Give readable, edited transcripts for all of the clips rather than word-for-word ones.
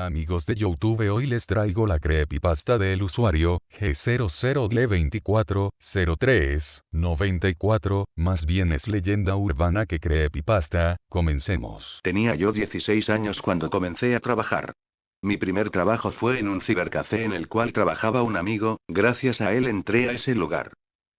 Hola amigos de YouTube, hoy les traigo la creepypasta del usuario G00D240394, más bien es leyenda urbana que creepypasta. Comencemos. Tenía yo 16 años cuando comencé a trabajar. Mi primer trabajo fue en un cibercafé en el cual trabajaba un amigo, gracias a él entré a ese lugar.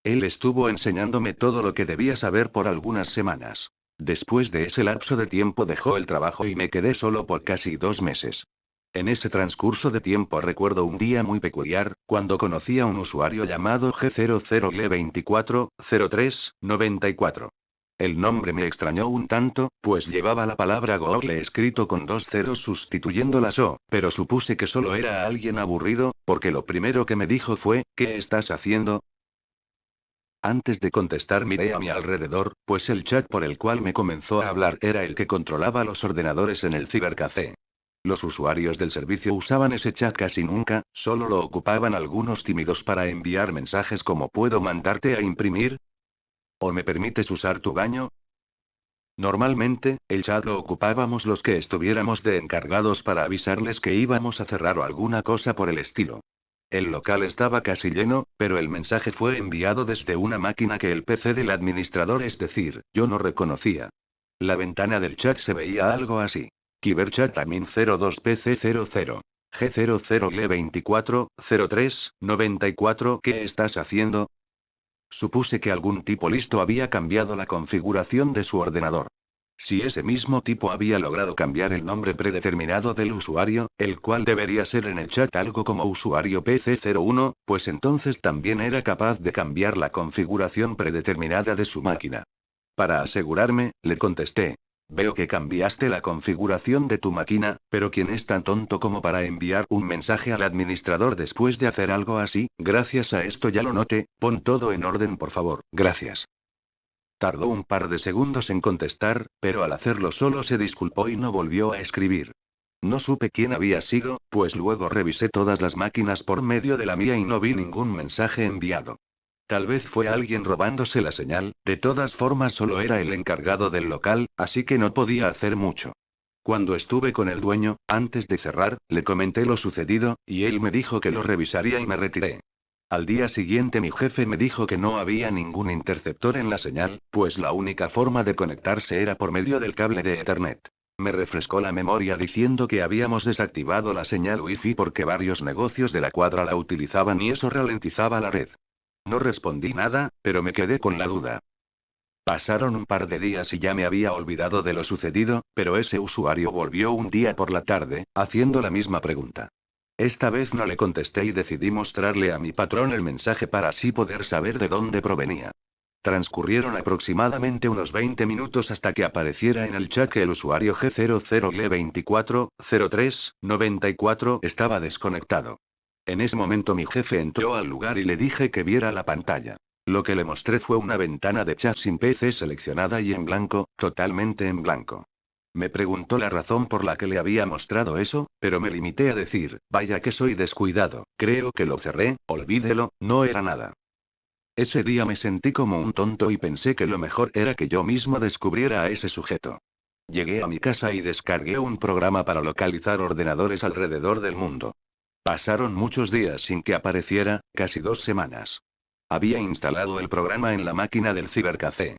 Él estuvo enseñándome todo lo que debía saber por algunas semanas. Después de ese lapso de tiempo dejó el trabajo y me quedé solo por casi 2 meses. En ese transcurso de tiempo recuerdo un día muy peculiar, cuando conocí a un usuario llamado G00L240394. El nombre me extrañó un tanto, pues llevaba la palabra Google escrito con 2 ceros sustituyendo las O, pero supuse que solo era alguien aburrido, porque lo primero que me dijo fue, ¿qué estás haciendo? Antes de contestar miré a mi alrededor, pues el chat por el cual me comenzó a hablar era el que controlaba los ordenadores en el cibercafé. Los usuarios del servicio usaban ese chat casi nunca, solo lo ocupaban algunos tímidos para enviar mensajes como ¿puedo mandarte a imprimir? ¿O me permites usar tu baño? Normalmente, el chat lo ocupábamos los que estuviéramos de encargados para avisarles que íbamos a cerrar o alguna cosa por el estilo. El local estaba casi lleno, pero el mensaje fue enviado desde una máquina que el PC del administrador, es decir, yo no reconocía. La ventana del chat se veía algo así. Cyberchat admin 02PC00. G00L240394, ¿qué estás haciendo? Supuse que algún tipo listo había cambiado la configuración de su ordenador. Si ese mismo tipo había logrado cambiar el nombre predeterminado del usuario, el cual debería ser en el chat algo como usuario PC01, pues entonces también era capaz de cambiar la configuración predeterminada de su máquina. Para asegurarme, le contesté. Veo que cambiaste la configuración de tu máquina, pero ¿quién es tan tonto como para enviar un mensaje al administrador después de hacer algo así? Gracias a esto ya lo noté, pon todo en orden por favor, gracias. Tardó un par de segundos en contestar, pero al hacerlo solo se disculpó y no volvió a escribir. No supe quién había sido, pues luego revisé todas las máquinas por medio de la mía y no vi ningún mensaje enviado. Tal vez fue alguien robándose la señal, de todas formas solo era el encargado del local, así que no podía hacer mucho. Cuando estuve con el dueño, antes de cerrar, le comenté lo sucedido, y él me dijo que lo revisaría y me retiré. Al día siguiente mi jefe me dijo que no había ningún interceptor en la señal, pues la única forma de conectarse era por medio del cable de Ethernet. Me refrescó la memoria diciendo que habíamos desactivado la señal Wi-Fi porque varios negocios de la cuadra la utilizaban y eso ralentizaba la red. No respondí nada, pero me quedé con la duda. Pasaron un par de días y ya me había olvidado de lo sucedido, pero ese usuario volvió un día por la tarde, haciendo la misma pregunta. Esta vez no le contesté y decidí mostrarle a mi patrón el mensaje para así poder saber de dónde provenía. Transcurrieron aproximadamente unos 20 minutos hasta que apareciera en el chat que el usuario G00L240394 estaba desconectado. En ese momento mi jefe entró al lugar y le dije que viera la pantalla. Lo que le mostré fue una ventana de chat sin PC seleccionada y en blanco, totalmente en blanco. Me preguntó la razón por la que le había mostrado eso, pero me limité a decir, vaya que soy descuidado, creo que lo cerré, olvídelo, no era nada. Ese día me sentí como un tonto y pensé que lo mejor era que yo mismo descubriera a ese sujeto. Llegué a mi casa y descargué un programa para localizar ordenadores alrededor del mundo. Pasaron muchos días sin que apareciera, casi 2 semanas. Había instalado el programa en la máquina del cibercafé.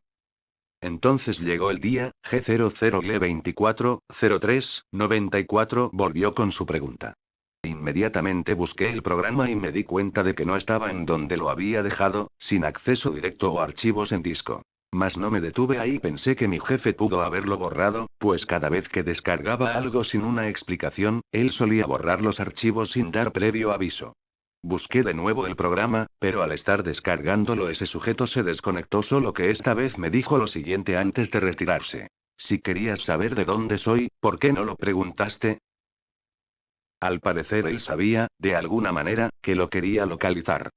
Entonces llegó el día, G00L240394 volvió con su pregunta. Inmediatamente busqué el programa y me di cuenta de que no estaba en donde lo había dejado, sin acceso directo o archivos en disco. Mas no me detuve ahí, pensé que mi jefe pudo haberlo borrado, pues cada vez que descargaba algo sin una explicación, él solía borrar los archivos sin dar previo aviso. Busqué de nuevo el programa, pero al estar descargándolo ese sujeto se desconectó, solo que esta vez me dijo lo siguiente antes de retirarse. Si querías saber de dónde soy, ¿por qué no lo preguntaste? Al parecer él sabía, de alguna manera, que lo quería localizar.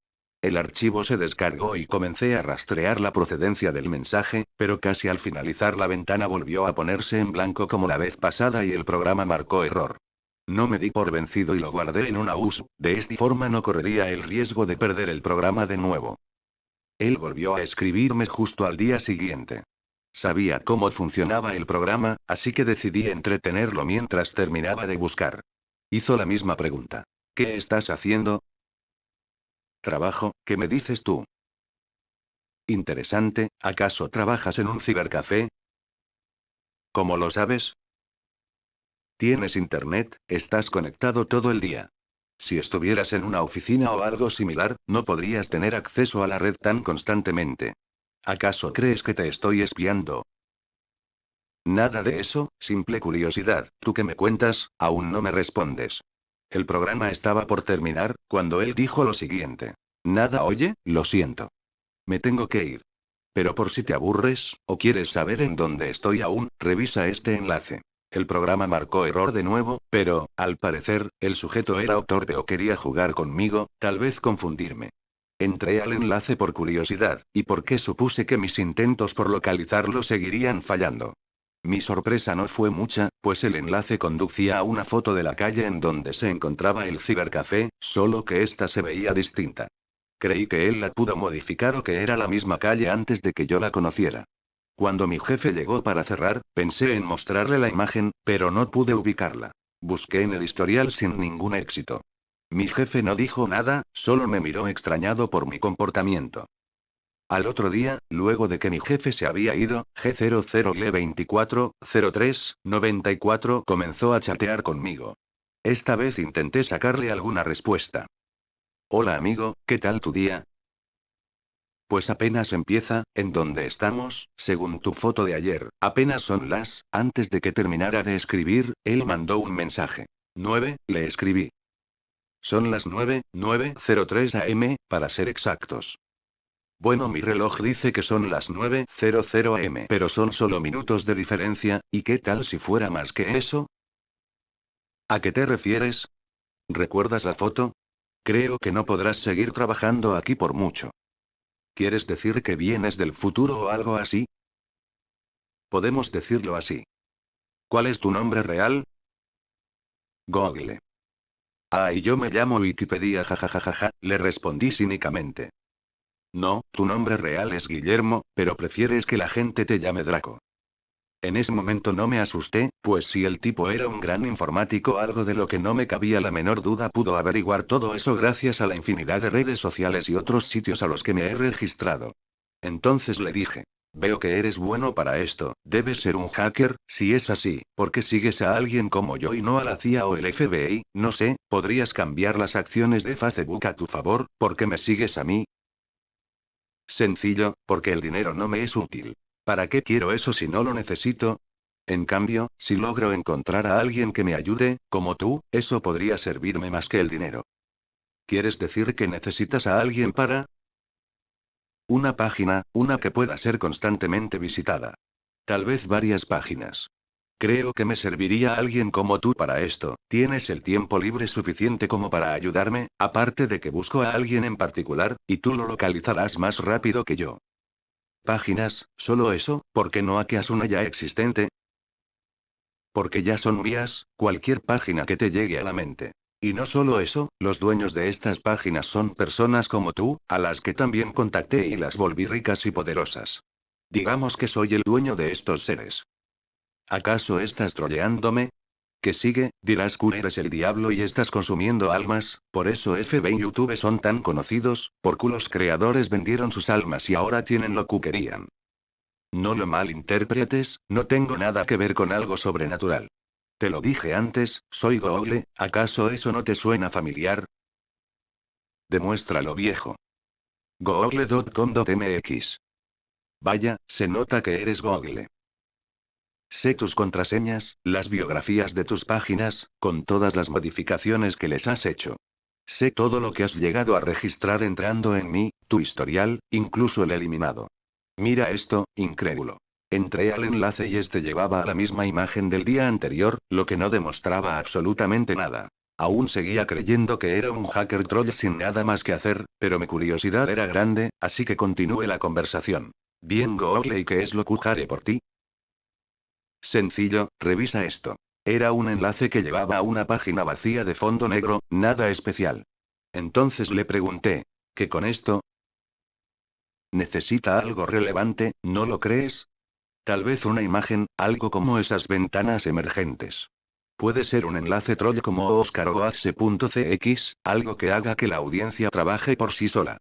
El archivo se descargó y comencé a rastrear la procedencia del mensaje, pero casi al finalizar la ventana volvió a ponerse en blanco como la vez pasada y el programa marcó error. No me di por vencido y lo guardé en una USB, de esta forma no correría el riesgo de perder el programa de nuevo. Él volvió a escribirme justo al día siguiente. Sabía cómo funcionaba el programa, así que decidí entretenerlo mientras terminaba de buscar. Hizo la misma pregunta. ¿Qué estás haciendo? Trabajo, ¿qué me dices tú? Interesante, ¿acaso trabajas en un cibercafé? ¿Cómo lo sabes? ¿Tienes internet? ¿Estás conectado todo el día? Si estuvieras en una oficina o algo similar, no podrías tener acceso a la red tan constantemente. ¿Acaso crees que te estoy espiando? Nada de eso, simple curiosidad. ¿Tú qué me cuentas? Aún no me respondes. El programa estaba por terminar, cuando él dijo lo siguiente. Nada, oye, lo siento. Me tengo que ir. Pero por si te aburres, o quieres saber en dónde estoy aún, revisa este enlace. El programa marcó error de nuevo, pero, al parecer, el sujeto era torpe o quería jugar conmigo, tal vez confundirme. Entré al enlace por curiosidad, y porque supuse que mis intentos por localizarlo seguirían fallando. Mi sorpresa no fue mucha, pues el enlace conducía a una foto de la calle en donde se encontraba el cibercafé, solo que esta se veía distinta. Creí que él la pudo modificar o que era la misma calle antes de que yo la conociera. Cuando mi jefe llegó para cerrar, pensé en mostrarle la imagen, pero no pude ubicarla. Busqué en el historial sin ningún éxito. Mi jefe no dijo nada, solo me miró extrañado por mi comportamiento. Al otro día, luego de que mi jefe se había ido, G00L240394 comenzó a chatear conmigo. Esta vez intenté sacarle alguna respuesta. Hola amigo, ¿qué tal tu día? Pues apenas empieza, ¿en dónde estamos? Según tu foto de ayer, apenas son antes de que terminara de escribir, él mandó un mensaje. 9, le escribí. Son las 9:03 am, para ser exactos. Bueno, mi reloj dice que son las 9:00 am, pero son solo minutos de diferencia, ¿y qué tal si fuera más que eso? ¿A qué te refieres? ¿Recuerdas la foto? Creo que no podrás seguir trabajando aquí por mucho. ¿Quieres decir que vienes del futuro o algo así? Podemos decirlo así. ¿Cuál es tu nombre real? Google. Ah, y yo me llamo Wikipedia, jajajaja, le respondí cínicamente. No, tu nombre real es Guillermo, pero prefieres que la gente te llame Draco. En ese momento no me asusté, pues si el tipo era un gran informático, algo de lo que no me cabía la menor duda, pudo averiguar todo eso gracias a la infinidad de redes sociales y otros sitios a los que me he registrado. Entonces le dije. Veo que eres bueno para esto, debes ser un hacker. Si es así, ¿por qué sigues a alguien como yo y no a la CIA o el FBI? No sé, podrías cambiar las acciones de Facebook a tu favor. ¿Por qué me sigues a mí? Sencillo, porque el dinero no me es útil. ¿Para qué quiero eso si no lo necesito? En cambio, si logro encontrar a alguien que me ayude, como tú, eso podría servirme más que el dinero. ¿Quieres decir que necesitas a alguien para? Una página, una que pueda ser constantemente visitada. Tal vez varias páginas. Creo que me serviría alguien como tú para esto. ¿Tienes el tiempo libre suficiente como para ayudarme? Aparte de que busco a alguien en particular, y tú lo localizarás más rápido que yo. Páginas, solo eso, ¿por qué no hackeas una ya existente? Porque ya son mías, cualquier página que te llegue a la mente. Y no solo eso, los dueños de estas páginas son personas como tú, a las que también contacté y las volví ricas y poderosas. Digamos que soy el dueño de estos seres. ¿Acaso estás troleándome? ¿Qué sigue? Dirás que eres el diablo y estás consumiendo almas, por eso FB y YouTube son tan conocidos, porque los creadores vendieron sus almas y ahora tienen lo que querían. No lo malinterpretes, no tengo nada que ver con algo sobrenatural. Te lo dije antes, soy Google, ¿acaso eso no te suena familiar? Demuéstralo, viejo. Google.com.mx. Vaya, se nota que eres Google. Sé tus contraseñas, las biografías de tus páginas, con todas las modificaciones que les has hecho. Sé todo lo que has llegado a registrar entrando en tu historial, incluso el eliminado. Mira esto, incrédulo. Entré al enlace y este llevaba a la misma imagen del día anterior, lo que no demostraba absolutamente nada. Aún seguía creyendo que era un hacker troll sin nada más que hacer, pero mi curiosidad era grande, así que continué la conversación. Bien, Google, ¿y qué es lo que haré por ti? Sencillo, revisa esto. Era un enlace que llevaba a una página vacía de fondo negro, nada especial. Entonces le pregunté, ¿qué con esto? ¿Necesita algo relevante, no lo crees? Tal vez una imagen, algo como esas ventanas emergentes. Puede ser un enlace troll como Oscar o Ace.cx, algo que haga que la audiencia trabaje por sí sola.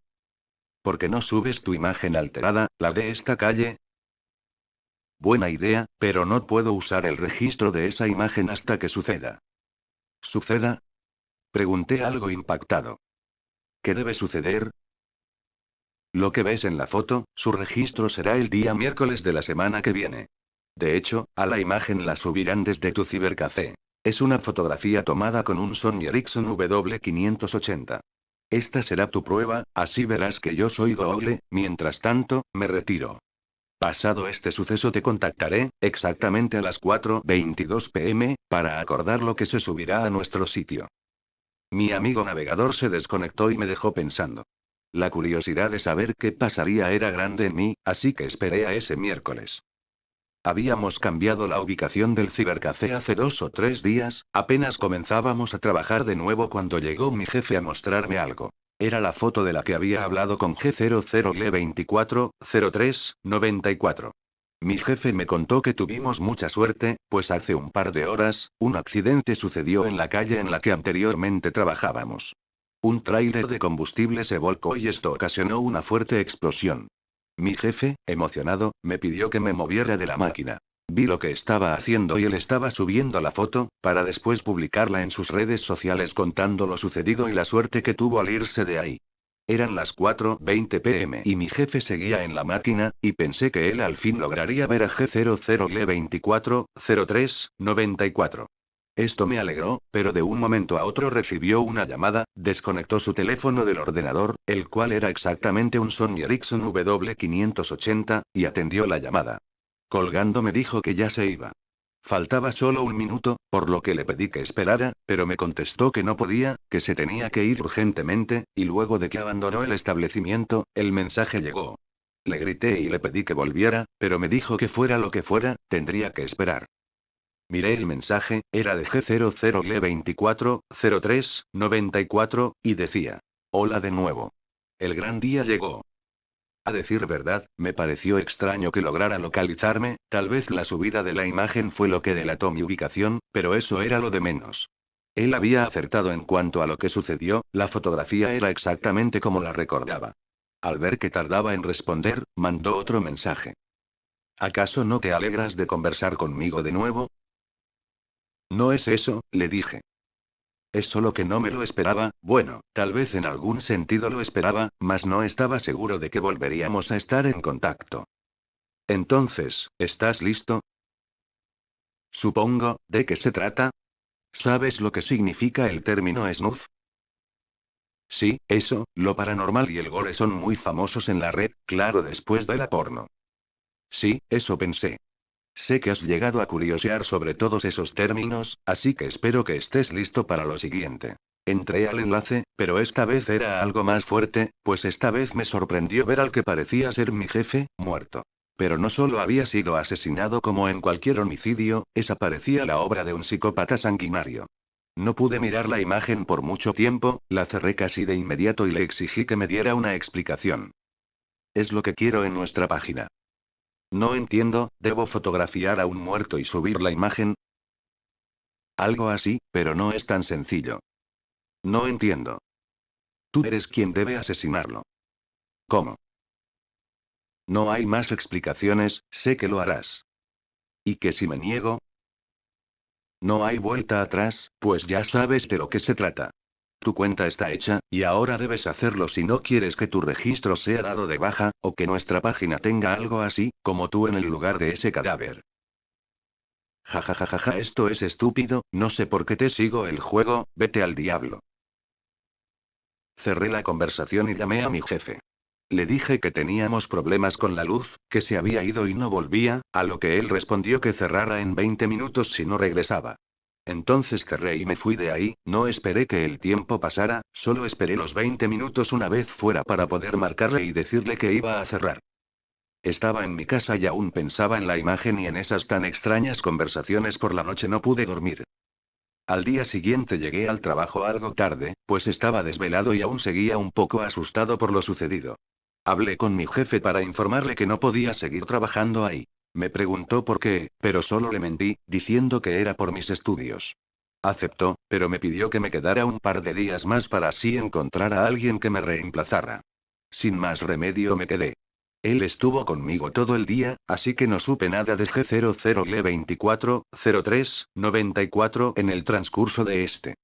¿Por qué no subes tu imagen alterada, la de esta calle? Buena idea, pero no puedo usar el registro de esa imagen hasta que suceda. ¿Suceda? Pregunté algo impactado. ¿Qué debe suceder? Lo que ves en la foto, su registro será el día miércoles de la semana que viene. De hecho, a la imagen la subirán desde tu cibercafé. Es una fotografía tomada con un Sony Ericsson W580. Esta será tu prueba, así verás que yo soy Google. Mientras tanto, me retiro. Pasado este suceso te contactaré, exactamente a las 4:22 p.m., para acordar lo que se subirá a nuestro sitio. Mi amigo navegador se desconectó y me dejó pensando. La curiosidad de saber qué pasaría era grande en mí, así que esperé a ese miércoles. Habíamos cambiado la ubicación del cibercafé hace 2 o 3 días, apenas comenzábamos a trabajar de nuevo cuando llegó mi jefe a mostrarme algo. Era la foto de la que había hablado con G00L240394. Mi jefe me contó que tuvimos mucha suerte, pues hace un par de horas, un accidente sucedió en la calle en la que anteriormente trabajábamos. Un tráiler de combustible se volcó y esto ocasionó una fuerte explosión. Mi jefe, emocionado, me pidió que me moviera de la máquina. Vi lo que estaba haciendo y él estaba subiendo la foto, para después publicarla en sus redes sociales contando lo sucedido y la suerte que tuvo al irse de ahí. Eran las 4:20 p.m. y mi jefe seguía en la máquina, y pensé que él al fin lograría ver a G00L240394. Esto me alegró, pero de un momento a otro recibió una llamada, desconectó su teléfono del ordenador, el cual era exactamente un Sony Ericsson W580, y atendió la llamada. Colgando me dijo que ya se iba. Faltaba solo un minuto, por lo que le pedí que esperara, pero me contestó que no podía, que se tenía que ir urgentemente, y luego de que abandonó el establecimiento, el mensaje llegó. Le grité y le pedí que volviera, pero me dijo que fuera lo que fuera, tendría que esperar. Miré el mensaje, era de G00L240394, y decía: Hola de nuevo. El gran día llegó. A decir verdad, me pareció extraño que lograra localizarme, tal vez la subida de la imagen fue lo que delató mi ubicación, pero eso era lo de menos. Él había acertado en cuanto a lo que sucedió, la fotografía era exactamente como la recordaba. Al ver que tardaba en responder, mandó otro mensaje. ¿Acaso no te alegras de conversar conmigo de nuevo? No es eso, le dije. Es solo que no me lo esperaba, bueno, tal vez en algún sentido lo esperaba, mas no estaba seguro de que volveríamos a estar en contacto. Entonces, ¿estás listo? Supongo, ¿de qué se trata? ¿Sabes lo que significa el término snuff? Sí, eso, lo paranormal y el gore son muy famosos en la red, claro, después de la porno. Sí, eso pensé. Sé que has llegado a curiosear sobre todos esos términos, así que espero que estés listo para lo siguiente. Entré al enlace, pero esta vez era algo más fuerte, pues esta vez me sorprendió ver al que parecía ser mi jefe, muerto. Pero no solo había sido asesinado como en cualquier homicidio, esa parecía la obra de un psicópata sanguinario. No pude mirar la imagen por mucho tiempo, la cerré casi de inmediato y le exigí que me diera una explicación. Es lo que quiero en nuestra página. No entiendo, ¿debo fotografiar a un muerto y subir la imagen? Algo así, pero no es tan sencillo. No entiendo. Tú eres quien debe asesinarlo. ¿Cómo? No hay más explicaciones, sé que lo harás. ¿Y que si me niego? No hay vuelta atrás, pues ya sabes de lo que se trata. Tu cuenta está hecha, y ahora debes hacerlo si no quieres que tu registro sea dado de baja, o que nuestra página tenga algo así, como tú en el lugar de ese cadáver. Jajajaja, esto es estúpido, no sé por qué te sigo el juego, vete al diablo. Cerré la conversación y llamé a mi jefe. Le dije que teníamos problemas con la luz, que se había ido y no volvía, a lo que él respondió que cerrara en 20 minutos si no regresaba. Entonces cerré y me fui de ahí, no esperé que el tiempo pasara, solo esperé los 20 minutos una vez fuera para poder marcarle y decirle que iba a cerrar. Estaba en mi casa y aún pensaba en la imagen y en esas tan extrañas conversaciones por la noche no pude dormir. Al día siguiente llegué al trabajo algo tarde, pues estaba desvelado y aún seguía un poco asustado por lo sucedido. Hablé con mi jefe para informarle que no podía seguir trabajando ahí. Me preguntó por qué, pero solo le mentí, diciendo que era por mis estudios. Aceptó, pero me pidió que me quedara un par de días más para así encontrar a alguien que me reemplazara. Sin más remedio me quedé. Él estuvo conmigo todo el día, así que no supe nada de G00L240394 en el transcurso de este.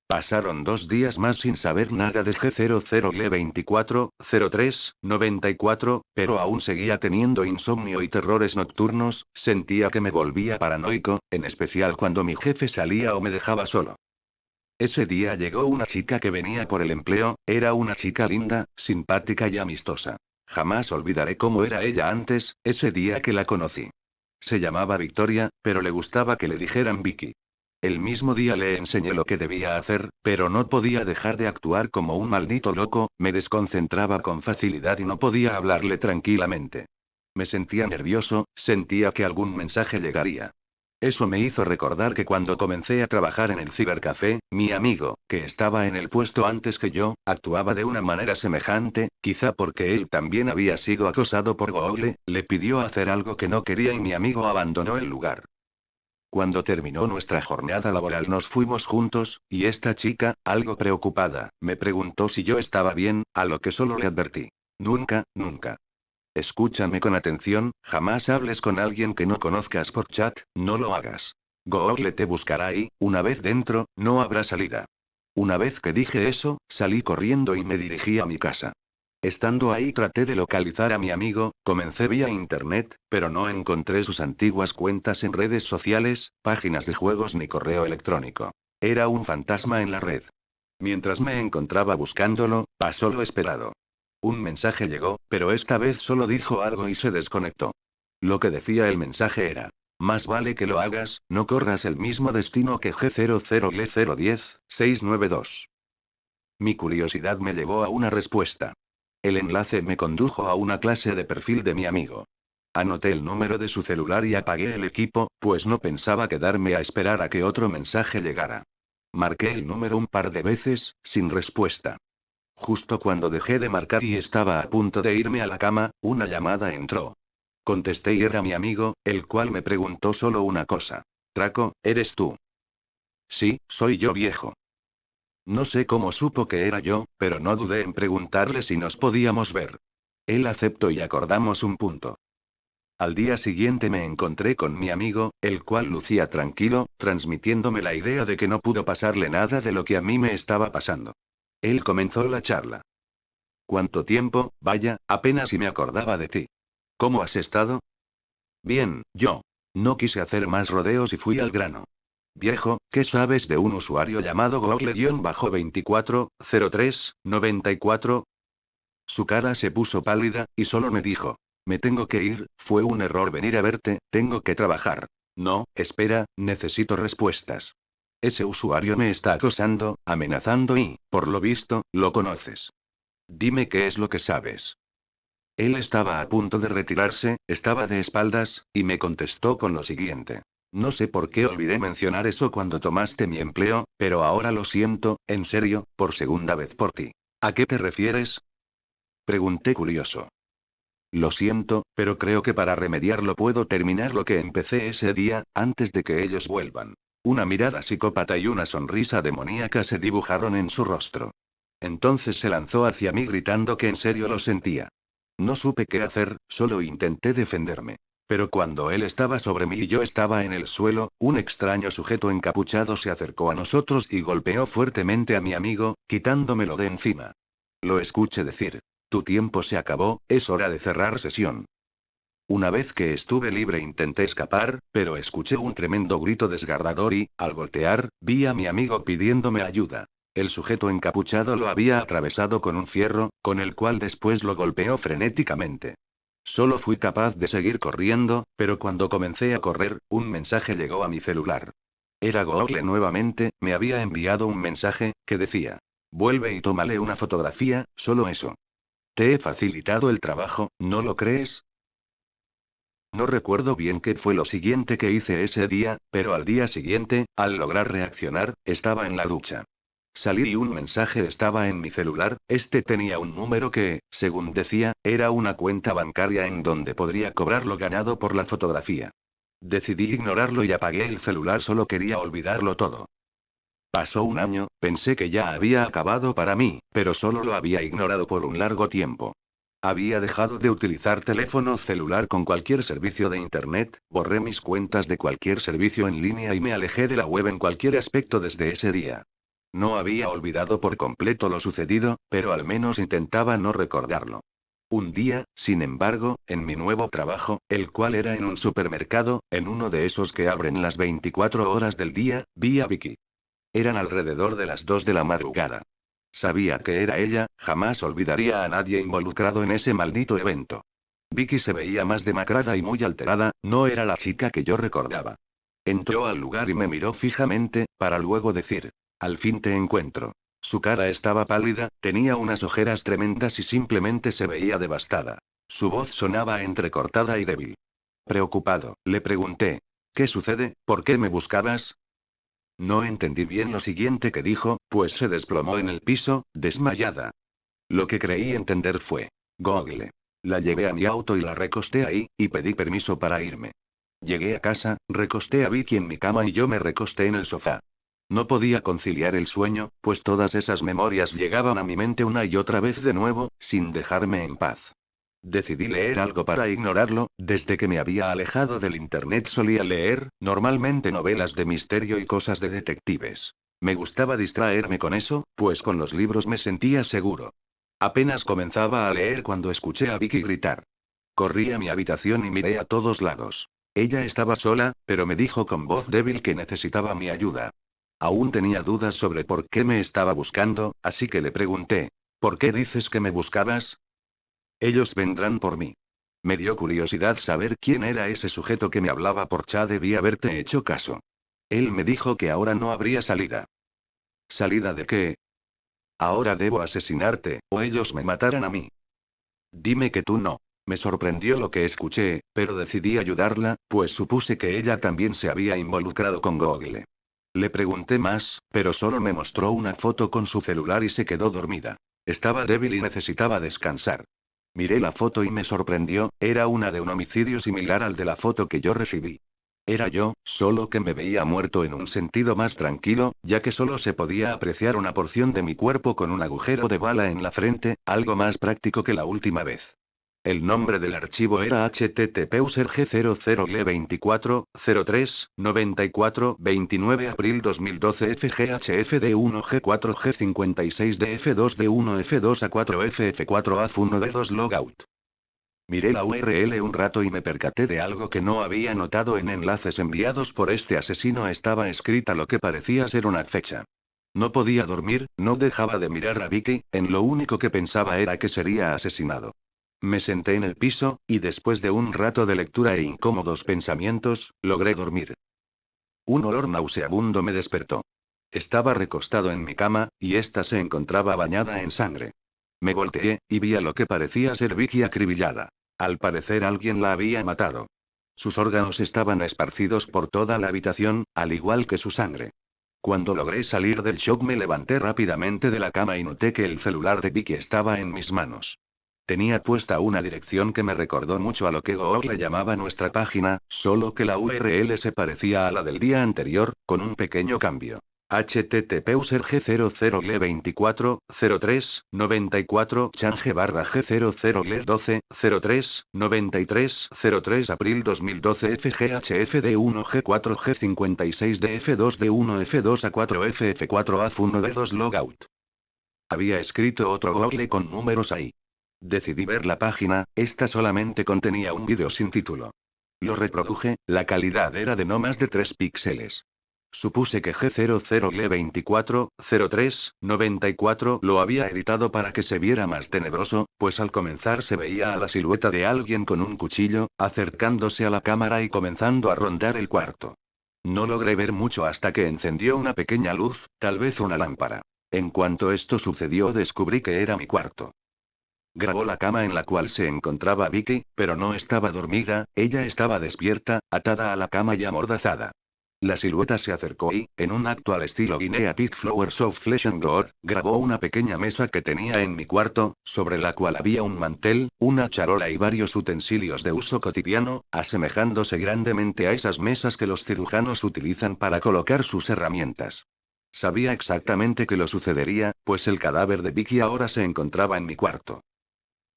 Pasaron 2 días más sin saber nada de G00L240394, pero aún seguía teniendo insomnio y terrores nocturnos, sentía que me volvía paranoico, en especial cuando mi jefe salía o me dejaba solo. Ese día llegó una chica que venía por el empleo, era una chica linda, simpática y amistosa. Jamás olvidaré cómo era ella antes, ese día que la conocí. Se llamaba Victoria, pero le gustaba que le dijeran Vicky. El mismo día le enseñé lo que debía hacer, pero no podía dejar de actuar como un maldito loco, me desconcentraba con facilidad y no podía hablarle tranquilamente. Me sentía nervioso, sentía que algún mensaje llegaría. Eso me hizo recordar que cuando comencé a trabajar en el cibercafé, mi amigo, que estaba en el puesto antes que yo, actuaba de una manera semejante, quizá porque él también había sido acosado por Google, le pidió hacer algo que no quería y mi amigo abandonó el lugar. Cuando terminó nuestra jornada laboral nos fuimos juntos, y esta chica, algo preocupada, me preguntó si yo estaba bien, a lo que solo le advertí. Nunca, nunca. Escúchame con atención, jamás hables con alguien que no conozcas por chat, no lo hagas. Google te buscará y, una vez dentro, no habrá salida. Una vez que dije eso, salí corriendo y me dirigí a mi casa. Estando ahí traté de localizar a mi amigo, comencé vía internet, pero no encontré sus antiguas cuentas en redes sociales, páginas de juegos ni correo electrónico. Era un fantasma en la red. Mientras me encontraba buscándolo, pasó lo esperado. Un mensaje llegó, pero esta vez solo dijo algo y se desconectó. Lo que decía el mensaje era: más vale que lo hagas, no corras el mismo destino que G00L010692. Mi curiosidad me llevó a una respuesta. El enlace me condujo a una clase de perfil de mi amigo. Anoté el número de su celular y apagué el equipo, pues no pensaba quedarme a esperar a que otro mensaje llegara. Marqué el número un par de veces, sin respuesta. Justo cuando dejé de marcar y estaba a punto de irme a la cama, una llamada entró. Contesté y era mi amigo, el cual me preguntó solo una cosa. Draco, ¿eres tú? Sí, soy yo, viejo. No sé cómo supo que era yo, pero no dudé en preguntarle si nos podíamos ver. Él aceptó y acordamos un punto. Al día siguiente me encontré con mi amigo, el cual lucía tranquilo, transmitiéndome la idea de que no pudo pasarle nada de lo que a mí me estaba pasando. Él comenzó la charla. ¿Cuánto tiempo? Vaya, apenas si me acordaba de ti. ¿Cómo has estado? Bien, yo. No quise hacer más rodeos y fui al grano. Viejo, ¿qué sabes de un usuario llamado Google-240394? Su cara se puso pálida, y solo me dijo: me tengo que ir, fue un error venir a verte, tengo que trabajar. No, espera, necesito respuestas. Ese usuario me está acosando, amenazando y, por lo visto, lo conoces. Dime qué es lo que sabes. Él estaba a punto de retirarse, estaba de espaldas, y me contestó con lo siguiente. No sé por qué olvidé mencionar eso cuando tomaste mi empleo, pero ahora lo siento, en serio, por segunda vez por ti. ¿A qué te refieres? Pregunté curioso. Lo siento, pero creo que para remediarlo puedo terminar lo que empecé ese día, antes de que ellos vuelvan. Una mirada psicópata y una sonrisa demoníaca se dibujaron en su rostro. Entonces se lanzó hacia mí gritando que en serio lo sentía. No supe qué hacer, solo intenté defenderme. Pero cuando él estaba sobre mí y yo estaba en el suelo, un extraño sujeto encapuchado se acercó a nosotros y golpeó fuertemente a mi amigo, quitándomelo de encima. Lo escuché decir: tu tiempo se acabó, es hora de cerrar sesión. Una vez que estuve libre intenté escapar, pero escuché un tremendo grito desgarrador y, al voltear, vi a mi amigo pidiéndome ayuda. El sujeto encapuchado lo había atravesado con un fierro, con el cual después lo golpeó frenéticamente. Solo fui capaz de seguir corriendo, pero cuando comencé a correr, un mensaje llegó a mi celular. Era Google nuevamente, me había enviado un mensaje, que decía: vuelve y tómale una fotografía, solo eso. Te he facilitado el trabajo, ¿no lo crees? No recuerdo bien qué fue lo siguiente que hice ese día, pero al día siguiente, al lograr reaccionar, estaba en la ducha. Salí y un mensaje estaba en mi celular, este tenía un número que, según decía, era una cuenta bancaria en donde podría cobrar lo ganado por la fotografía. Decidí ignorarlo y apagué el celular, solo quería olvidarlo todo. Pasó un año, pensé que ya había acabado para mí, pero solo lo había ignorado por un largo tiempo. Había dejado de utilizar teléfono celular con cualquier servicio de Internet, borré mis cuentas de cualquier servicio en línea y me alejé de la web en cualquier aspecto desde ese día. No había olvidado por completo lo sucedido, pero al menos intentaba no recordarlo. Un día, sin embargo, en mi nuevo trabajo, el cual era en un supermercado, en uno de esos que abren las 24 horas del día, vi a Vicky. Eran alrededor de las 2 de la madrugada. Sabía que era ella, jamás olvidaría a nadie involucrado en ese maldito evento. Vicky se veía más demacrada y muy alterada, no era la chica que yo recordaba. Entró al lugar y me miró fijamente, para luego decir, al fin te encuentro. Su cara estaba pálida, tenía unas ojeras tremendas y simplemente se veía devastada. Su voz sonaba entrecortada y débil. Preocupado, le pregunté, ¿qué sucede? ¿Por qué me buscabas? No entendí bien lo siguiente que dijo, pues se desplomó en el piso, desmayada. Lo que creí entender fue, Google. La llevé a mi auto y la recosté ahí, y pedí permiso para irme. Llegué a casa, recosté a Vicky en mi cama y yo me recosté en el sofá. No podía conciliar el sueño, pues todas esas memorias llegaban a mi mente una y otra vez de nuevo, sin dejarme en paz. Decidí leer algo para ignorarlo, desde que me había alejado del internet solía leer, normalmente novelas de misterio y cosas de detectives. Me gustaba distraerme con eso, pues con los libros me sentía seguro. Apenas comenzaba a leer cuando escuché a Vicky gritar. Corrí a mi habitación y miré a todos lados. Ella estaba sola, pero me dijo con voz débil que necesitaba mi ayuda. Aún tenía dudas sobre por qué me estaba buscando, así que le pregunté, ¿por qué dices que me buscabas? Ellos vendrán por mí. Me dio curiosidad saber quién era ese sujeto que me hablaba por chat, debí haberte hecho caso. Él me dijo que ahora no habría salida. ¿Salida de qué? Ahora debo asesinarte, o ellos me matarán a mí. Dime que tú no. Me sorprendió lo que escuché, pero decidí ayudarla, pues supuse que ella también se había involucrado con Google. Le pregunté más, pero solo me mostró una foto con su celular y se quedó dormida. Estaba débil y necesitaba descansar. Miré la foto y me sorprendió, era una de un homicidio similar al de la foto que yo recibí. Era yo, solo que me veía muerto en un sentido más tranquilo, ya que solo se podía apreciar una porción de mi cuerpo con un agujero de bala en la frente, algo más práctico que la última vez. El nombre del archivo era http://g00L24039429 abril 2012 FGHFD1G4G56D F2D1F2A4FF4AF1D2 logout. Miré la URL un rato y me percaté de algo que no había notado en enlaces enviados por este asesino. Estaba escrita lo que parecía ser una fecha. No podía dormir, no dejaba de mirar a Vicky, en lo único que pensaba era que sería asesinado. Me senté en el piso, y después de un rato de lectura e incómodos pensamientos, logré dormir. Un olor nauseabundo me despertó. Estaba recostado en mi cama, y ésta se encontraba bañada en sangre. Me volteé, y vi a lo que parecía ser Vicky acribillada. Al parecer alguien la había matado. Sus órganos estaban esparcidos por toda la habitación, al igual que su sangre. Cuando logré salir del shock me levanté rápidamente de la cama y noté que el celular de Vicky estaba en mis manos. Tenía puesta una dirección que me recordó mucho a lo que Google llamaba nuestra página, solo que la URL se parecía a la del día anterior, con un pequeño cambio. http://g00L240394 change/g00L120393 abril 2012 FGHFD1G4G56D F2D1F2A4FF4AF1D2 logout. Había escrito otro Google con números ahí. Decidí ver la página, esta solamente contenía un vídeo sin título. Lo reproduje, la calidad era de no más de 3 píxeles. Supuse que G00L240394 lo había editado para que se viera más tenebroso, pues al comenzar se veía a la silueta de alguien con un cuchillo, acercándose a la cámara y comenzando a rondar el cuarto. No logré ver mucho hasta que encendió una pequeña luz, tal vez una lámpara. En cuanto esto sucedió descubrí que era mi cuarto. Grabó la cama en la cual se encontraba Vicky, pero no estaba dormida, ella estaba despierta, atada a la cama y amordazada. La silueta se acercó y, en un acto al estilo Guinea Pig Flowers of Flesh and Gore, grabó una pequeña mesa que tenía en mi cuarto, sobre la cual había un mantel, una charola y varios utensilios de uso cotidiano, asemejándose grandemente a esas mesas que los cirujanos utilizan para colocar sus herramientas. Sabía exactamente que lo sucedería, pues el cadáver de Vicky ahora se encontraba en mi cuarto.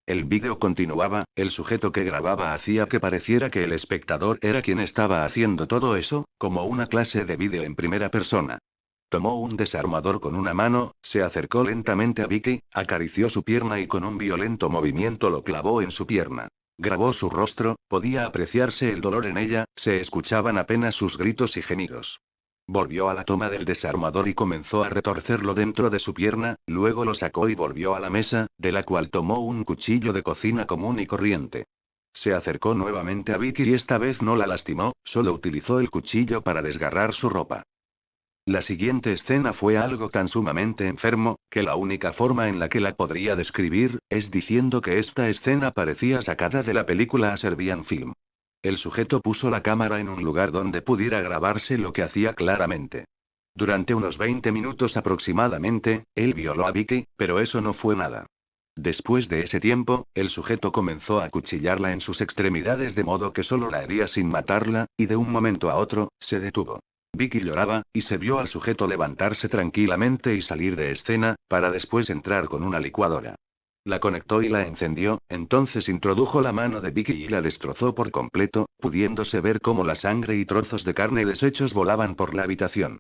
El vídeo continuaba, el sujeto que grababa hacía que pareciera que el espectador era quien estaba haciendo todo eso, como una clase de vídeo en primera persona. Tomó un desarmador con una mano, se acercó lentamente a Vicky, acarició su pierna y con un violento movimiento lo clavó en su pierna. Grabó su rostro, podía apreciarse el dolor en ella, se escuchaban apenas sus gritos y gemidos. Volvió a la toma del desarmador y comenzó a retorcerlo dentro de su pierna, luego lo sacó y volvió a la mesa, de la cual tomó un cuchillo de cocina común y corriente. Se acercó nuevamente a Vicky y esta vez no la lastimó, solo utilizó el cuchillo para desgarrar su ropa. La siguiente escena fue algo tan sumamente enfermo, que la única forma en la que la podría describir, es diciendo que esta escena parecía sacada de la película A Serbian Film. El sujeto puso la cámara en un lugar donde pudiera grabarse lo que hacía claramente. Durante unos 20 minutos aproximadamente, él violó a Vicky, pero eso no fue nada. Después de ese tiempo, el sujeto comenzó a acuchillarla en sus extremidades de modo que solo la hería sin matarla, y de un momento a otro, se detuvo. Vicky lloraba, y se vio al sujeto levantarse tranquilamente y salir de escena, para después entrar con una licuadora. La conectó y la encendió, entonces introdujo la mano de Vicky y la destrozó por completo, pudiéndose ver cómo la sangre y trozos de carne deshechos volaban por la habitación.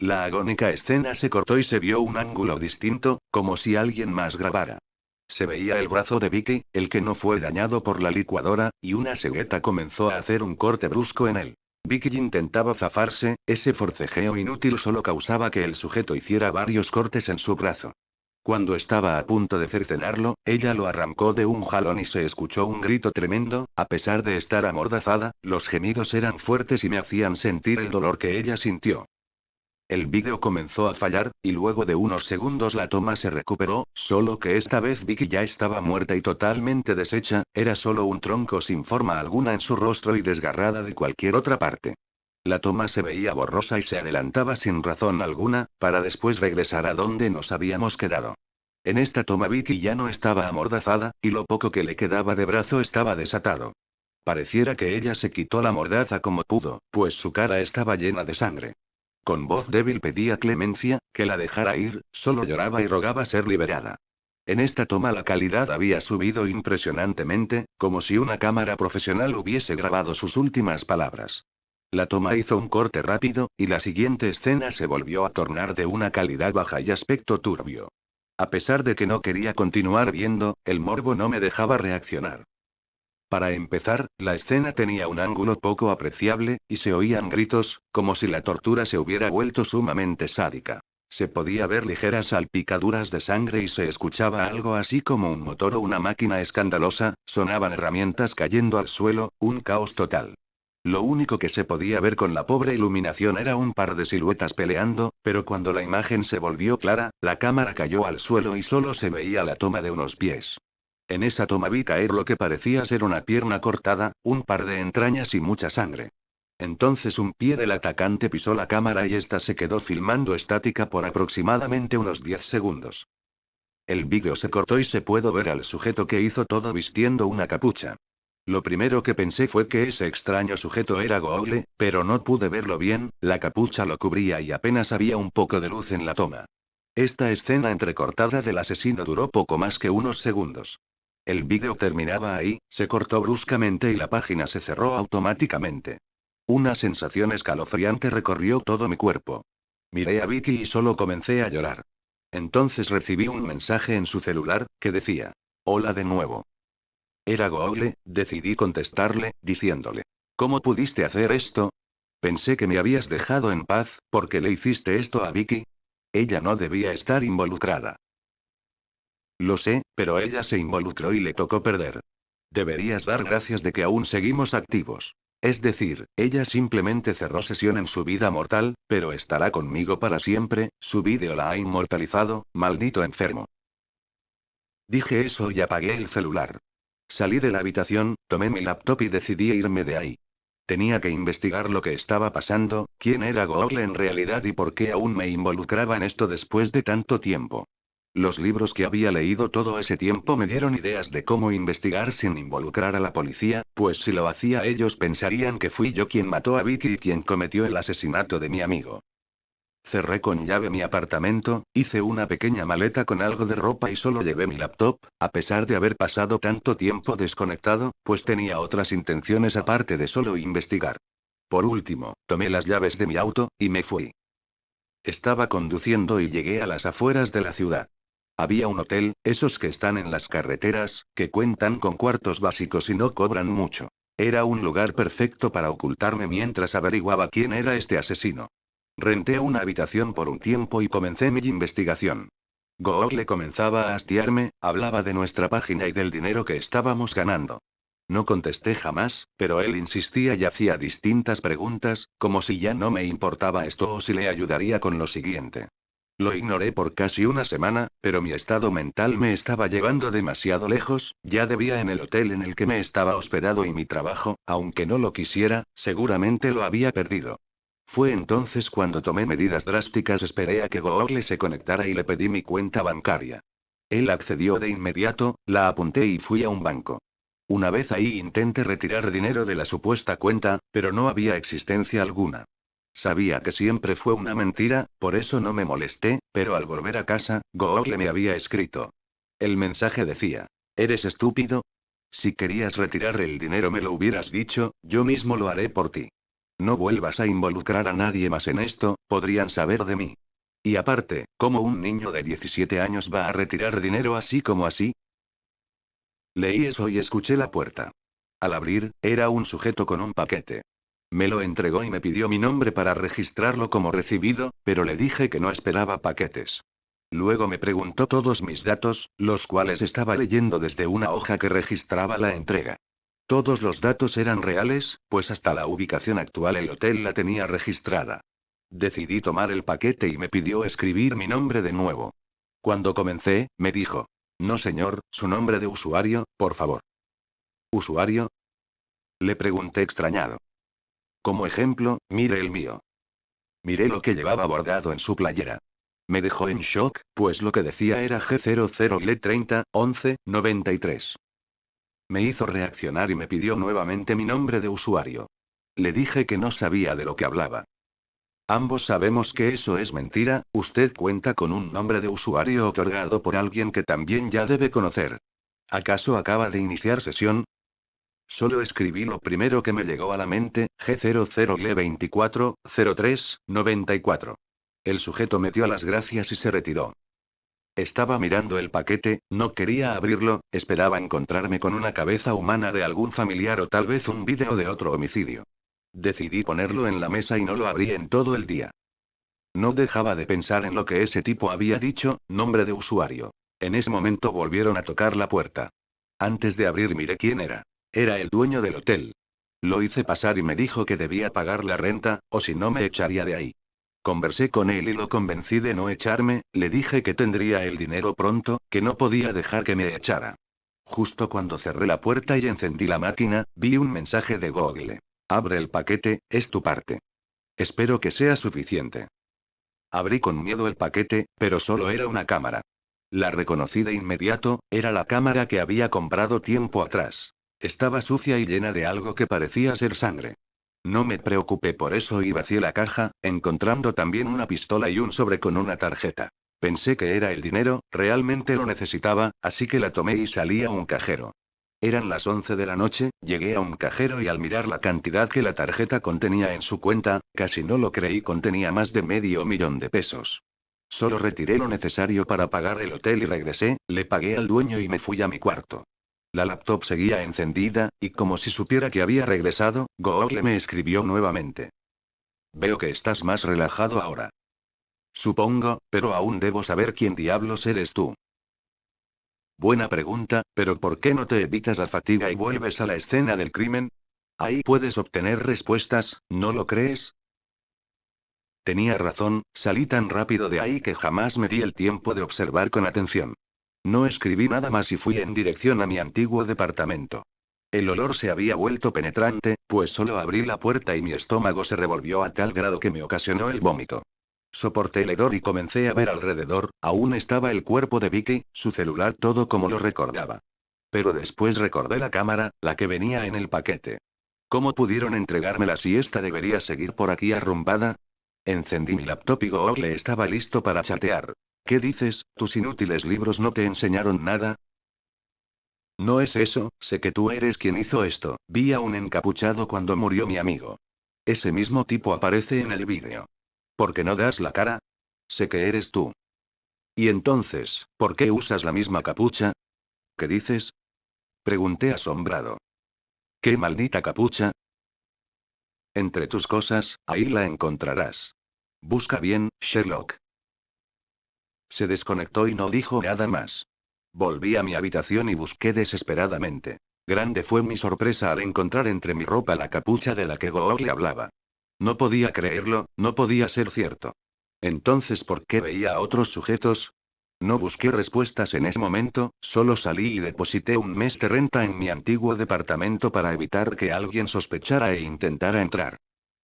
La agónica escena se cortó y se vio un ángulo distinto, como si alguien más grabara. Se veía el brazo de Vicky, el que no fue dañado por la licuadora, y una cegueta comenzó a hacer un corte brusco en él. Vicky intentaba zafarse, ese forcejeo inútil solo causaba que el sujeto hiciera varios cortes en su brazo. Cuando estaba a punto de cercenarlo, ella lo arrancó de un jalón y se escuchó un grito tremendo, a pesar de estar amordazada, los gemidos eran fuertes y me hacían sentir el dolor que ella sintió. El vídeo comenzó a fallar, y luego de unos segundos la toma se recuperó, solo que esta vez Vicky ya estaba muerta y totalmente deshecha, era solo un tronco sin forma alguna en su rostro y desgarrada de cualquier otra parte. La toma se veía borrosa y se adelantaba sin razón alguna, para después regresar a donde nos habíamos quedado. En esta toma Vicky ya no estaba amordazada, y lo poco que le quedaba de brazo estaba desatado. Pareciera que ella se quitó la mordaza como pudo, pues su cara estaba llena de sangre. Con voz débil pedía clemencia, que la dejara ir, solo lloraba y rogaba ser liberada. En esta toma la calidad había subido impresionantemente, como si una cámara profesional hubiese grabado sus últimas palabras. La toma hizo un corte rápido, y la siguiente escena se volvió a tornar de una calidad baja y aspecto turbio. A pesar de que no quería continuar viendo, el morbo no me dejaba reaccionar. Para empezar, la escena tenía un ángulo poco apreciable, y se oían gritos, como si la tortura se hubiera vuelto sumamente sádica. Se podía ver ligeras salpicaduras de sangre y se escuchaba algo así como un motor o una máquina escandalosa, sonaban herramientas cayendo al suelo, un caos total. Lo único que se podía ver con la pobre iluminación era un par de siluetas peleando, pero cuando la imagen se volvió clara, la cámara cayó al suelo y solo se veía la toma de unos pies. En esa toma vi caer lo que parecía ser una pierna cortada, un par de entrañas y mucha sangre. Entonces un pie del atacante pisó la cámara y esta se quedó filmando estática por aproximadamente unos 10 segundos. El vídeo se cortó y se pudo ver al sujeto que hizo todo vistiendo una capucha. Lo primero que pensé fue que ese extraño sujeto era Goole, pero no pude verlo bien, la capucha lo cubría y apenas había un poco de luz en la toma. Esta escena entrecortada del asesino duró poco más que unos segundos. El vídeo terminaba ahí, se cortó bruscamente y la página se cerró automáticamente. Una sensación escalofriante recorrió todo mi cuerpo. Miré a Vicky y solo comencé a llorar. Entonces recibí un mensaje en su celular, que decía: "Hola de nuevo". Era Goole, decidí contestarle, diciéndole: "¿Cómo pudiste hacer esto? Pensé que me habías dejado en paz, ¿por qué le hiciste esto a Vicky? Ella no debía estar involucrada". Lo sé, pero ella se involucró y le tocó perder. Deberías dar gracias de que aún seguimos activos. Es decir, ella simplemente cerró sesión en su vida mortal, pero estará conmigo para siempre, su vídeo la ha inmortalizado, maldito enfermo. Dije eso y apagué el celular. Salí de la habitación, tomé mi laptop y decidí irme de ahí. Tenía que investigar lo que estaba pasando, quién era Goole en realidad y por qué aún me involucraba en esto después de tanto tiempo. Los libros que había leído todo ese tiempo me dieron ideas de cómo investigar sin involucrar a la policía, pues si lo hacía ellos pensarían que fui yo quien mató a Vicky y quien cometió el asesinato de mi amigo. Cerré con llave mi apartamento, hice una pequeña maleta con algo de ropa y solo llevé mi laptop, a pesar de haber pasado tanto tiempo desconectado, pues tenía otras intenciones aparte de solo investigar. Por último, tomé las llaves de mi auto, y me fui. Estaba conduciendo y llegué a las afueras de la ciudad. Había un hotel, esos que están en las carreteras, que cuentan con cuartos básicos y no cobran mucho. Era un lugar perfecto para ocultarme mientras averiguaba quién era este asesino. Renté una habitación por un tiempo y comencé mi investigación. Google comenzaba a hastiarme, hablaba de nuestra página y del dinero que estábamos ganando. No contesté jamás, pero él insistía y hacía distintas preguntas, como si ya no me importaba esto o si le ayudaría con lo siguiente. Lo ignoré por casi una semana, pero mi estado mental me estaba llevando demasiado lejos, ya debía en el hotel en el que me estaba hospedado y mi trabajo, aunque no lo quisiera, seguramente lo había perdido. Fue entonces cuando tomé medidas drásticas, esperé a que Google se conectara y le pedí mi cuenta bancaria. Él accedió de inmediato, la apunté y fui a un banco. Una vez ahí intenté retirar dinero de la supuesta cuenta, pero no había existencia alguna. Sabía que siempre fue una mentira, por eso no me molesté, pero al volver a casa, Google me había escrito. El mensaje decía: ¿eres estúpido? Si querías retirar el dinero me lo hubieras dicho, yo mismo lo haré por ti. No vuelvas a involucrar a nadie más en esto, podrían saber de mí. Y aparte, ¿cómo un niño de 17 años va a retirar dinero así como así? Leí eso y escuché la puerta. Al abrir, era un sujeto con un paquete. Me lo entregó y me pidió mi nombre para registrarlo como recibido, pero le dije que no esperaba paquetes. Luego me preguntó todos mis datos, los cuales estaba leyendo desde una hoja que registraba la entrega. Todos los datos eran reales, pues hasta la ubicación actual el hotel la tenía registrada. Decidí tomar el paquete y me pidió escribir mi nombre de nuevo. Cuando comencé, me dijo: no señor, su nombre de usuario, por favor. ¿Usuario? Le pregunté extrañado. Como ejemplo, mire el mío. Miré lo que llevaba bordado en su playera. Me dejó en shock, pues lo que decía era G00L30 11 93. Me hizo reaccionar y me pidió nuevamente mi nombre de usuario. Le dije que no sabía de lo que hablaba. Ambos sabemos que eso es mentira, usted cuenta con un nombre de usuario otorgado por alguien que también ya debe conocer. ¿Acaso acaba de iniciar sesión? Solo escribí lo primero que me llegó a la mente, G00L24 03 94. El sujeto me dio las gracias y se retiró. Estaba mirando el paquete, no quería abrirlo, esperaba encontrarme con una cabeza humana de algún familiar o tal vez un vídeo de otro homicidio. Decidí ponerlo en la mesa y no lo abrí en todo el día. No dejaba de pensar en lo que ese tipo había dicho, nombre de usuario. En ese momento volvieron a tocar la puerta. Antes de abrir miré quién era. Era el dueño del hotel. Lo hice pasar y me dijo que debía pagar la renta, o si no me echaría de ahí. Conversé con él y lo convencí de no echarme, le dije que tendría el dinero pronto, que no podía dejar que me echara. Justo cuando cerré la puerta y encendí la máquina, vi un mensaje de Google. Abre el paquete, es tu parte. Espero que sea suficiente. Abrí con miedo el paquete, pero solo era una cámara. La reconocí de inmediato, era la cámara que había comprado tiempo atrás. Estaba sucia y llena de algo que parecía ser sangre. No me preocupé por eso y vacié la caja, encontrando también una pistola y un sobre con una tarjeta. Pensé que era el dinero, realmente lo necesitaba, así que la tomé y salí a un cajero. Eran las 11 de la noche, llegué a un cajero y al mirar la cantidad que la tarjeta contenía en su cuenta, casi no lo creí, contenía más de $500,000. Solo retiré lo necesario para pagar el hotel y regresé, le pagué al dueño y me fui a mi cuarto. La laptop seguía encendida, y como si supiera que había regresado, Google me escribió nuevamente. Veo que estás más relajado ahora. Supongo, pero aún debo saber quién diablos eres tú. Buena pregunta, pero ¿por qué no te evitas la fatiga y vuelves a la escena del crimen? Ahí puedes obtener respuestas, ¿no lo crees? Tenía razón, salí tan rápido de ahí que jamás me di el tiempo de observar con atención. No escribí nada más y fui en dirección a mi antiguo departamento. El olor se había vuelto penetrante, pues solo abrí la puerta y mi estómago se revolvió a tal grado que me ocasionó el vómito. Soporté el hedor y comencé a ver alrededor, aún estaba el cuerpo de Vicky, su celular, todo como lo recordaba. Pero después recordé la cámara, la que venía en el paquete. ¿Cómo pudieron entregármela si esta debería seguir por aquí arrumbada? Encendí mi laptop y Google estaba listo para chatear. ¿Qué dices? ¿Tus inútiles libros no te enseñaron nada? No es eso, sé que tú eres quien hizo esto. Vi a un encapuchado cuando murió mi amigo. Ese mismo tipo aparece en el vídeo. ¿Por qué no das la cara? Sé que eres tú. Y entonces, ¿por qué usas la misma capucha? ¿Qué dices? Pregunté asombrado. ¿Qué maldita capucha? Entre tus cosas, ahí la encontrarás. Busca bien, Sherlock. Se desconectó y no dijo nada más. Volví a mi habitación y busqué desesperadamente. Grande fue mi sorpresa al encontrar entre mi ropa la capucha de la que Google hablaba. No podía creerlo, no podía ser cierto. Entonces, ¿por qué veía a otros sujetos? No busqué respuestas en ese momento, solo salí y deposité un mes de renta en mi antiguo departamento para evitar que alguien sospechara e intentara entrar.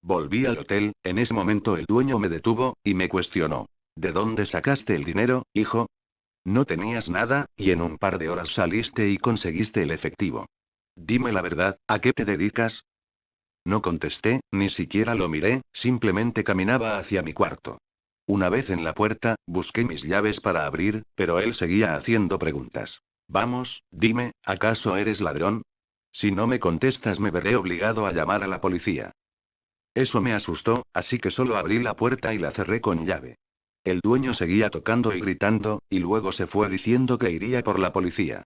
Volví al hotel, en ese momento el dueño me detuvo, y me cuestionó. ¿De dónde sacaste el dinero, hijo? No tenías nada, y en un par de horas saliste y conseguiste el efectivo. Dime la verdad, ¿a qué te dedicas? No contesté, ni siquiera lo miré, simplemente caminaba hacia mi cuarto. Una vez en la puerta, busqué mis llaves para abrir, pero él seguía haciendo preguntas. Vamos, dime, ¿acaso eres ladrón? Si no me contestas me veré obligado a llamar a la policía. Eso me asustó, así que solo abrí la puerta y la cerré con llave. El dueño seguía tocando y gritando, y luego se fue diciendo que iría por la policía.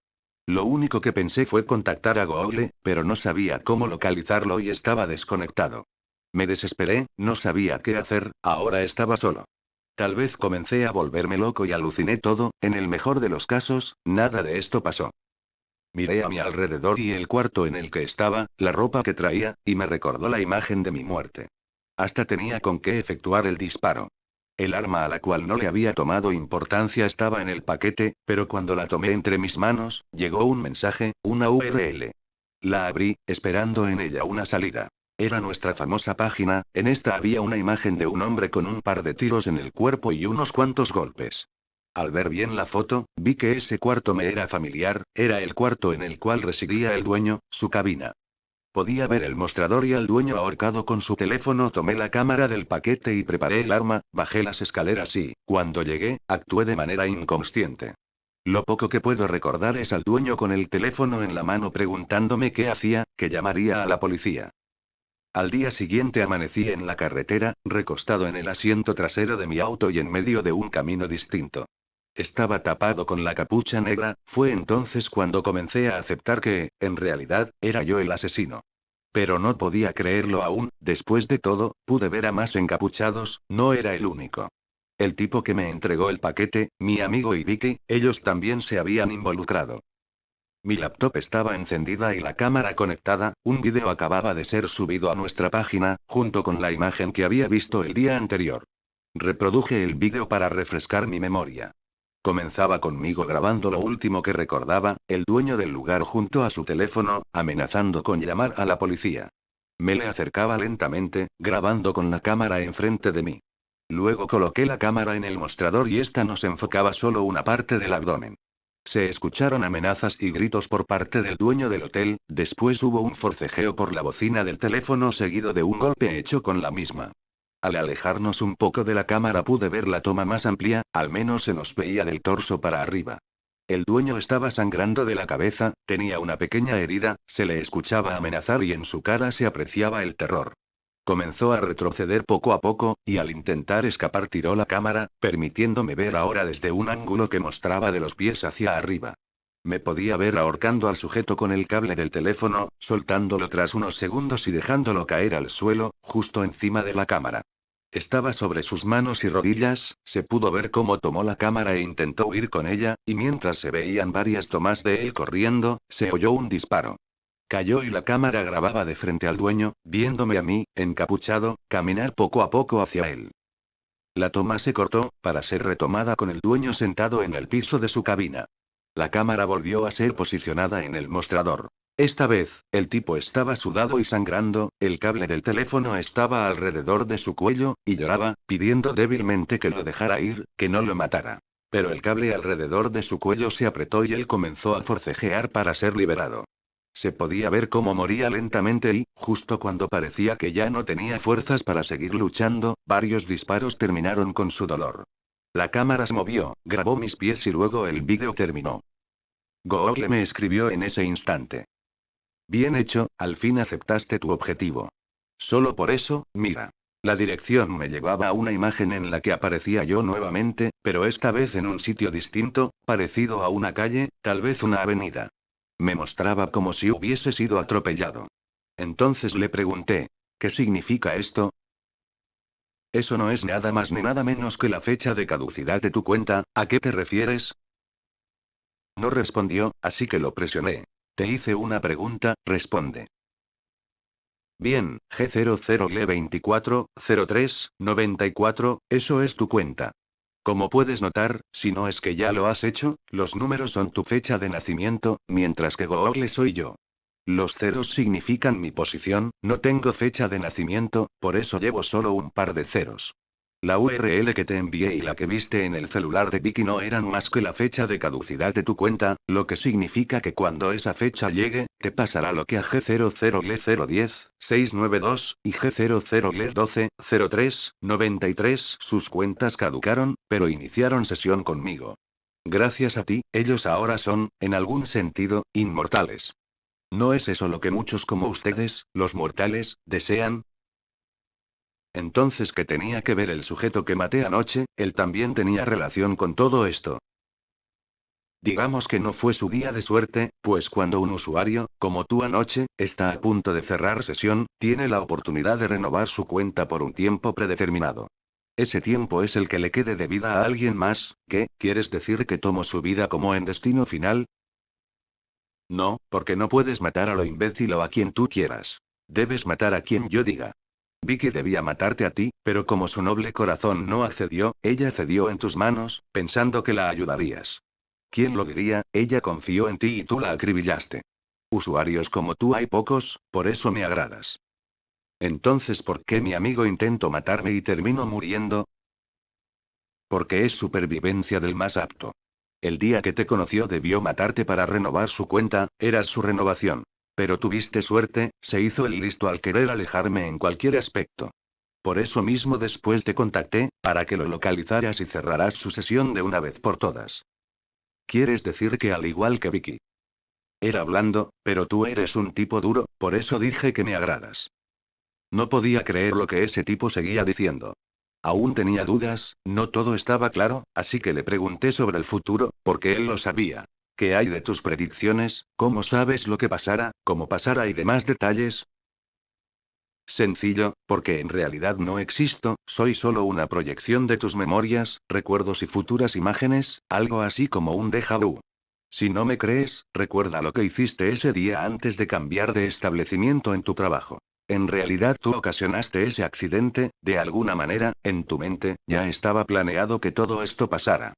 Lo único que pensé fue contactar a Google, pero no sabía cómo localizarlo y estaba desconectado. Me desesperé, no sabía qué hacer, ahora estaba solo. Tal vez comencé a volverme loco y aluciné todo, en el mejor de los casos, nada de esto pasó. Miré a mi alrededor y el cuarto en el que estaba, la ropa que traía, y me recordó la imagen de mi muerte. Hasta tenía con qué efectuar el disparo. El arma a la cual no le había tomado importancia estaba en el paquete, pero cuando la tomé entre mis manos, llegó un mensaje, una URL. La abrí, esperando en ella una salida. Era nuestra famosa página, en esta había una imagen de un hombre con un par de tiros en el cuerpo y unos cuantos golpes. Al ver bien la foto, vi que ese cuarto me era familiar, era el cuarto en el cual residía el dueño, su cabina. Podía ver el mostrador y al dueño ahorcado con su teléfono. Tomé la cámara del paquete y preparé el arma, bajé las escaleras y, cuando llegué, actué de manera inconsciente. Lo poco que puedo recordar es al dueño con el teléfono en la mano preguntándome qué hacía, que llamaría a la policía. Al día siguiente amanecí en la carretera, recostado en el asiento trasero de mi auto y en medio de un camino distinto. Estaba tapado con la capucha negra, fue entonces cuando comencé a aceptar que, en realidad, era yo el asesino. Pero no podía creerlo aún, después de todo, pude ver a más encapuchados, no era el único. El tipo que me entregó el paquete, mi amigo y Vicky, ellos también se habían involucrado. Mi laptop estaba encendida y la cámara conectada, un vídeo acababa de ser subido a nuestra página, junto con la imagen que había visto el día anterior. Reproduje el vídeo para refrescar mi memoria. Comenzaba conmigo grabando lo último que recordaba, el dueño del lugar junto a su teléfono, amenazando con llamar a la policía. Me le acercaba lentamente, grabando con la cámara enfrente de mí. Luego coloqué la cámara en el mostrador y esta nos enfocaba solo una parte del abdomen. Se escucharon amenazas y gritos por parte del dueño del hotel, después hubo un forcejeo por la bocina del teléfono seguido de un golpe hecho con la misma. Al alejarnos un poco de la cámara pude ver la toma más amplia, al menos se nos veía del torso para arriba. El dueño estaba sangrando de la cabeza, tenía una pequeña herida, se le escuchaba amenazar y en su cara se apreciaba el terror. Comenzó a retroceder poco a poco, y al intentar escapar tiró la cámara, permitiéndome ver ahora desde un ángulo que mostraba de los pies hacia arriba. Me podía ver ahorcando al sujeto con el cable del teléfono, soltándolo tras unos segundos y dejándolo caer al suelo, justo encima de la cámara. Estaba sobre sus manos y rodillas, se pudo ver cómo tomó la cámara e intentó huir con ella, y mientras se veían varias tomas de él corriendo, se oyó un disparo. Cayó y la cámara grababa de frente al dueño, viéndome a mí, encapuchado, caminar poco a poco hacia él. La toma se cortó, para ser retomada con el dueño sentado en el piso de su cabina. La cámara volvió a ser posicionada en el mostrador. Esta vez, el tipo estaba sudado y sangrando, el cable del teléfono estaba alrededor de su cuello, y lloraba, pidiendo débilmente que lo dejara ir, que no lo matara. Pero el cable alrededor de su cuello se apretó y él comenzó a forcejear para ser liberado. Se podía ver cómo moría lentamente y, justo cuando parecía que ya no tenía fuerzas para seguir luchando, varios disparos terminaron con su dolor. La cámara se movió, grabó mis pies y luego el vídeo terminó. Google me escribió en ese instante. Bien hecho, al fin aceptaste tu objetivo. Solo por eso, mira. La dirección me llevaba a una imagen en la que aparecía yo nuevamente, pero esta vez en un sitio distinto, parecido a una calle, tal vez una avenida. Me mostraba como si hubiese sido atropellado. Entonces le pregunté, ¿qué significa esto? Eso no es nada más ni nada menos que la fecha de caducidad de tu cuenta, ¿a qué te refieres? No respondió, así que lo presioné. Te hice una pregunta, responde. Bien, G00L240394, eso es tu cuenta. Como puedes notar, si no es que ya lo has hecho, los números son tu fecha de nacimiento, mientras que Google soy yo. Los ceros significan mi posición, no tengo fecha de nacimiento, por eso llevo solo un par de ceros. La URL que te envié y la que viste en el celular de Vicky no eran más que la fecha de caducidad de tu cuenta, lo que significa que cuando esa fecha llegue, te pasará lo que a G00L010-692, y G00L12-03-93 sus cuentas caducaron, pero iniciaron sesión conmigo. Gracias a ti, ellos ahora son, en algún sentido, inmortales. ¿No es eso lo que muchos como ustedes, los mortales, desean? Entonces, ¿qué tenía que ver el sujeto que maté anoche? Él también tenía relación con todo esto. Digamos que no fue su día de suerte, pues cuando un usuario, como tú anoche, está a punto de cerrar sesión, tiene la oportunidad de renovar su cuenta por un tiempo predeterminado. Ese tiempo es el que le quede de vida a alguien más. ¿Qué? ¿Quieres decir que tomo su vida como en destino final? No, porque no puedes matar a lo imbécil o a quien tú quieras. Debes matar a quien yo diga. Vicky debía matarte a ti, pero como su noble corazón no accedió, ella cedió en tus manos, pensando que la ayudarías. ¿Quién lo diría? Ella confió en ti y tú la acribillaste. Usuarios como tú hay pocos, por eso me agradas. Entonces, ¿por qué mi amigo intentó matarme y terminó muriendo? Porque es supervivencia del más apto. El día que te conoció debió matarte para renovar su cuenta, eras su renovación. Pero tuviste suerte, se hizo el listo al querer alejarme en cualquier aspecto. Por eso mismo después te contacté, para que lo localizaras y cerraras su sesión de una vez por todas. ¿Quieres decir que al igual que Vicky? Era blando, pero tú eres un tipo duro, por eso dije que me agradas. No podía creer lo que ese tipo seguía diciendo. Aún tenía dudas, no todo estaba claro, así que le pregunté sobre el futuro, porque él lo sabía. ¿Qué hay de tus predicciones? ¿Cómo sabes lo que pasará, cómo pasará y demás detalles? Sencillo, porque en realidad no existo, soy solo una proyección de tus memorias, recuerdos y futuras imágenes, algo así como un déjà vu. Si no me crees, recuerda lo que hiciste ese día antes de cambiar de establecimiento en tu trabajo. En realidad tú ocasionaste ese accidente, de alguna manera, en tu mente, ya estaba planeado que todo esto pasara.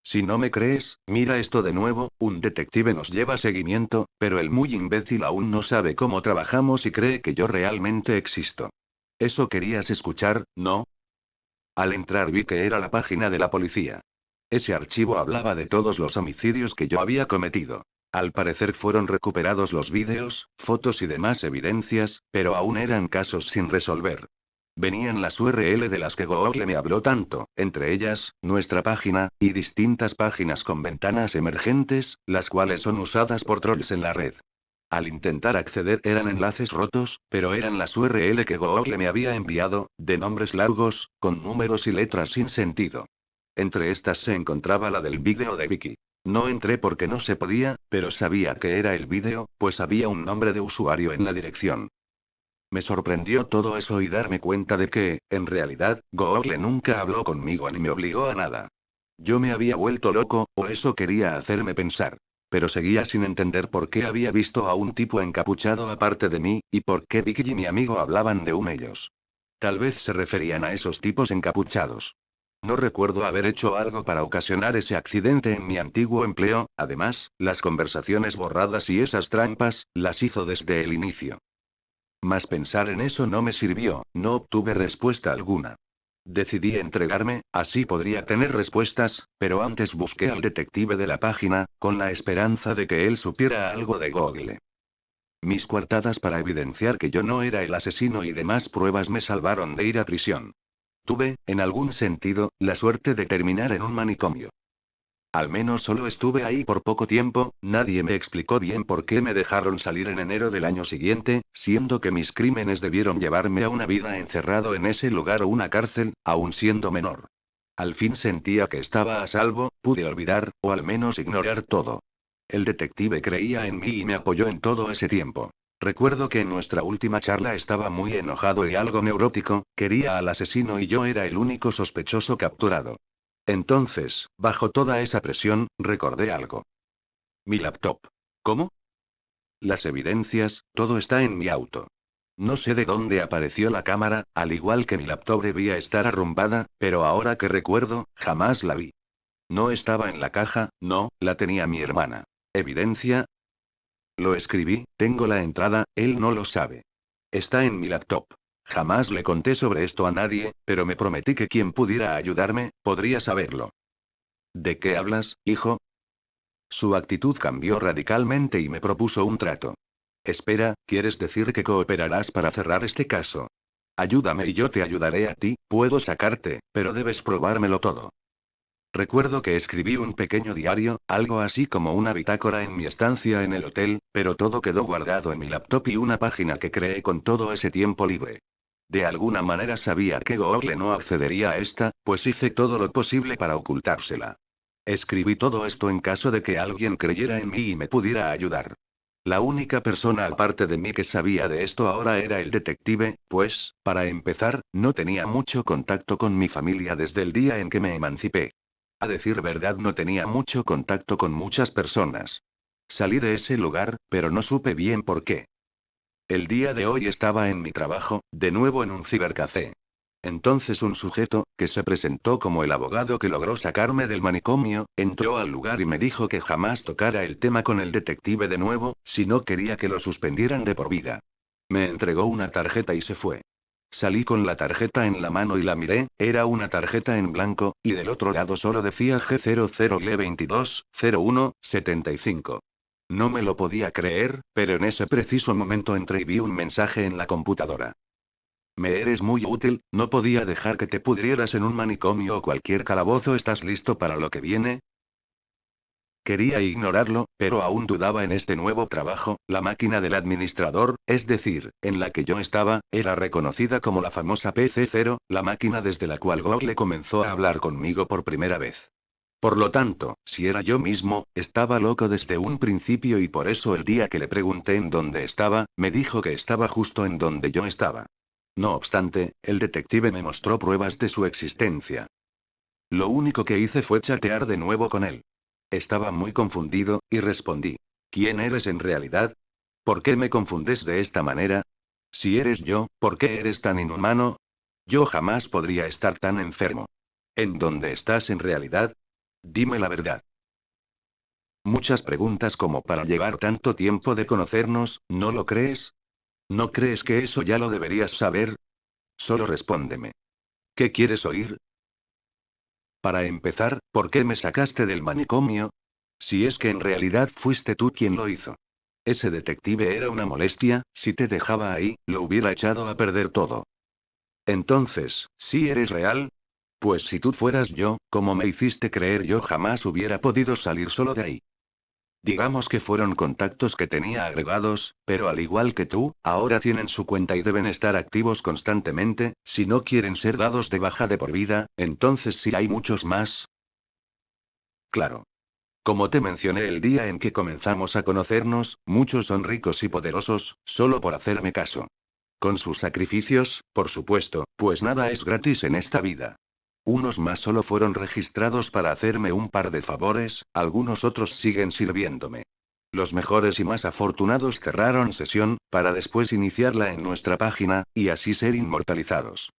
Si no me crees, mira esto de nuevo, un detective nos lleva seguimiento, pero el muy imbécil aún no sabe cómo trabajamos y cree que yo realmente existo. Eso querías escuchar, ¿no? Al entrar vi que era la página de la policía. Ese archivo hablaba de todos los homicidios que yo había cometido. Al parecer fueron recuperados los vídeos, fotos y demás evidencias, pero aún eran casos sin resolver. Venían las URL de las que Google me habló tanto, entre ellas, nuestra página, y distintas páginas con ventanas emergentes, las cuales son usadas por trolls en la red. Al intentar acceder eran enlaces rotos, pero eran las URL que Google me había enviado, de nombres largos, con números y letras sin sentido. Entre estas se encontraba la del vídeo de Vicky. No entré porque no se podía, pero sabía que era el vídeo, pues había un nombre de usuario en la dirección. Me sorprendió todo eso y darme cuenta de que, en realidad, Google nunca habló conmigo ni me obligó a nada. Yo me había vuelto loco, o eso quería hacerme pensar. Pero seguía sin entender por qué había visto a un tipo encapuchado aparte de mí, y por qué Vicky y mi amigo hablaban de ellos. Tal vez se referían a esos tipos encapuchados. No recuerdo haber hecho algo para ocasionar ese accidente en mi antiguo empleo, además, las conversaciones borradas y esas trampas, las hizo desde el inicio. Mas pensar en eso no me sirvió, no obtuve respuesta alguna. Decidí entregarme, así podría tener respuestas, pero antes busqué al detective de la página, con la esperanza de que él supiera algo de Google. Mis coartadas para evidenciar que yo no era el asesino y demás pruebas me salvaron de ir a prisión. Tuve, en algún sentido, la suerte de terminar en un manicomio. Al menos solo estuve ahí por poco tiempo, nadie me explicó bien por qué me dejaron salir en enero del año siguiente, siendo que mis crímenes debieron llevarme a una vida encerrado en ese lugar o una cárcel, aun siendo menor. Al fin sentía que estaba a salvo, pude olvidar, o al menos ignorar todo. El detective creía en mí y me apoyó en todo ese tiempo. Recuerdo que en nuestra última charla estaba muy enojado y algo neurótico, quería al asesino y yo era el único sospechoso capturado. Entonces, bajo toda esa presión, recordé algo. Mi laptop. ¿Cómo? Las evidencias, todo está en mi auto. No sé de dónde apareció la cámara, al igual que mi laptop debía estar arrumbada, pero ahora que recuerdo, jamás la vi. No estaba en la caja, no, la tenía mi hermana. ¿Evidencia? Lo escribí, tengo la entrada, él no lo sabe. Está en mi laptop. Jamás le conté sobre esto a nadie, pero me prometí que quien pudiera ayudarme, podría saberlo. ¿De qué hablas, hijo? Su actitud cambió radicalmente y me propuso un trato. Espera, ¿quieres decir que cooperarás para cerrar este caso? Ayúdame y yo te ayudaré a ti, puedo sacarte, pero debes probármelo todo. Recuerdo que escribí un pequeño diario, algo así como una bitácora en mi estancia en el hotel, pero todo quedó guardado en mi laptop y una página que creé con todo ese tiempo libre. De alguna manera sabía que Google no accedería a esta, pues hice todo lo posible para ocultársela. Escribí todo esto en caso de que alguien creyera en mí y me pudiera ayudar. La única persona aparte de mí que sabía de esto ahora era el detective, pues, para empezar, no tenía mucho contacto con mi familia desde el día en que me emancipé. A decir verdad, no tenía mucho contacto con muchas personas. Salí de ese lugar, pero no supe bien por qué. El día de hoy estaba en mi trabajo, de nuevo en un cibercafé. Entonces un sujeto, que se presentó como el abogado que logró sacarme del manicomio, entró al lugar y me dijo que jamás tocara el tema con el detective de nuevo, si no quería que lo suspendieran de por vida. Me entregó una tarjeta y se fue. Salí con la tarjeta en la mano y la miré, era una tarjeta en blanco, y del otro lado solo decía G00L220175. No me lo podía creer, pero en ese preciso momento entré y vi un mensaje en la computadora. Me eres muy útil, no podía dejar que te pudrieras en un manicomio o cualquier calabozo. ¿Estás listo para lo que viene? Quería ignorarlo, pero aún dudaba en este nuevo trabajo. La máquina del administrador, es decir, en la que yo estaba, era reconocida como la famosa PC0, la máquina desde la cual Google comenzó a hablar conmigo por primera vez. Por lo tanto, si era yo mismo, estaba loco desde un principio y por eso el día que le pregunté en dónde estaba, me dijo que estaba justo en donde yo estaba. No obstante, el detective me mostró pruebas de su existencia. Lo único que hice fue chatear de nuevo con él. Estaba muy confundido, y respondí. ¿Quién eres en realidad? ¿Por qué me confundes de esta manera? Si eres yo, ¿por qué eres tan inhumano? Yo jamás podría estar tan enfermo. ¿En dónde estás en realidad? Dime la verdad. Muchas preguntas como para llevar tanto tiempo de conocernos, ¿no lo crees? ¿No crees que eso ya lo deberías saber? Solo respóndeme. ¿Qué quieres oír? Para empezar, ¿por qué me sacaste del manicomio? Si es que en realidad fuiste tú quien lo hizo. Ese detective era una molestia, si te dejaba ahí, lo hubiera echado a perder todo. Entonces, ¿sí eres real? Pues si tú fueras yo, como me hiciste creer, yo jamás hubiera podido salir solo de ahí. Digamos que fueron contactos que tenía agregados, pero al igual que tú, ahora tienen su cuenta y deben estar activos constantemente, si no quieren ser dados de baja de por vida, entonces sí hay muchos más. Claro. Como te mencioné el día en que comenzamos a conocernos, muchos son ricos y poderosos, solo por hacerme caso. Con sus sacrificios, por supuesto, pues nada es gratis en esta vida. Unos más solo fueron registrados para hacerme un par de favores, algunos otros siguen sirviéndome. Los mejores y más afortunados cerraron sesión, para después iniciarla en nuestra página, y así ser inmortalizados.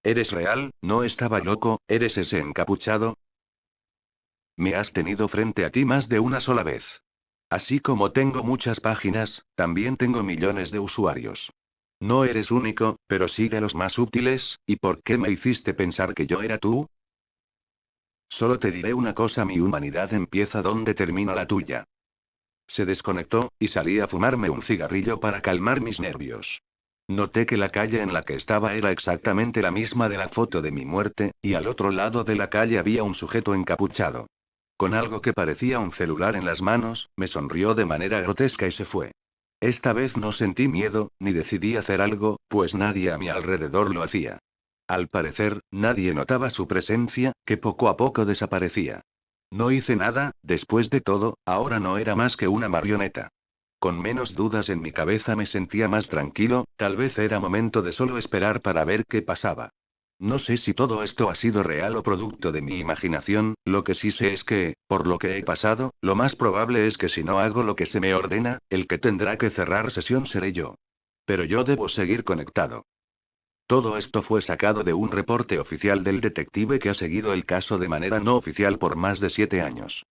¿Eres real? ¿No estaba loco? ¿Eres ese encapuchado? Me has tenido frente a ti más de una sola vez. Así como tengo muchas páginas, también tengo millones de usuarios. No eres único, pero sí de los más útiles. ¿Y por qué me hiciste pensar que yo era tú? Solo te diré una cosa: mi humanidad empieza donde termina la tuya. Se desconectó, y salí a fumarme un cigarrillo para calmar mis nervios. Noté que la calle en la que estaba era exactamente la misma de la foto de mi muerte, y al otro lado de la calle había un sujeto encapuchado. Con algo que parecía un celular en las manos, me sonrió de manera grotesca y se fue. Esta vez no sentí miedo, ni decidí hacer algo, pues nadie a mi alrededor lo hacía. Al parecer, nadie notaba su presencia, que poco a poco desaparecía. No hice nada, después de todo, ahora no era más que una marioneta. Con menos dudas en mi cabeza me sentía más tranquilo, tal vez era momento de solo esperar para ver qué pasaba. No sé si todo esto ha sido real o producto de mi imaginación, lo que sí sé es que, por lo que he pasado, lo más probable es que si no hago lo que se me ordena, el que tendrá que cerrar sesión seré yo. Pero yo debo seguir conectado. Todo esto fue sacado de un reporte oficial del detective que ha seguido el caso de manera no oficial por más de 7 años.